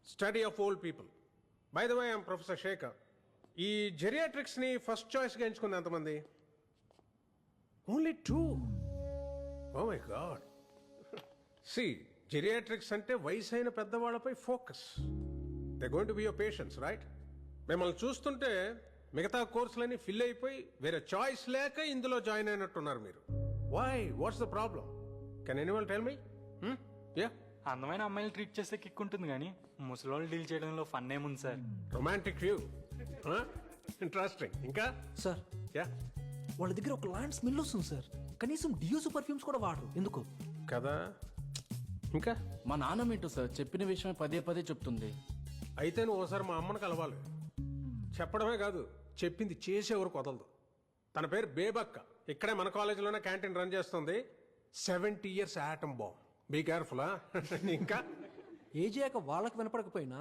Study of old people. By the way I'm professor Shekhar. ఈ జెరియాట్రిక్స్ని first చాయిస్గా ఎంచుకుంది ఎంతమంది? Only 2. Oh my God. See geriatrics అంటే వయసు అయిన పెద్దవాళ్ళపై focus. They going to be your patients, right? మిమ్మల్ని చూస్తుంటే మిగతా కోర్సులన్నీ ఫిల్ అయిపోయి వేరే చాయిస్ లేక ఇందులో జాయిన్ అయినట్టున్నారు మీరు. Why? What's the problem? Can anyone tell me? Yeah, అందమైన అమ్మాయిలు ట్రీట్ చేస్తే కిక్ ఉంటుంది కానీ ముసలోళ్ళు డీల్ చేయడంలో ఫన్ ఏముంది సార్? Romantic view. ఇంట్రెస్టింగ్. ఇంకా సార్ యా వాళ్ళ దగ్గర ఒక లాంటి స్మెల్ వస్తుంది సార్. కనీసం డియూస్ పర్ఫ్యూమ్స్ కూడా వాడరు. ఎందుకు? కదా. ఇంకా మా నాన్నమేంటో సార్ చెప్పిన విషయమే పదే పదే చెప్తుంది. అయితే నువ్వు ఒకసారి మా అమ్మని కలవాలి. చెప్పడమే కాదు, చెప్పింది చేసేవరకు వదలదు. తన పేరు బేబక్క. ఇక్కడే మన కాలేజీలోనే క్యాంటీన్ రన్ చేస్తుంది. 70 years atom bomb. Be careful. ఇంకా ఏజ్ అయ్యాక వాళ్ళకి వినపడకపోయినా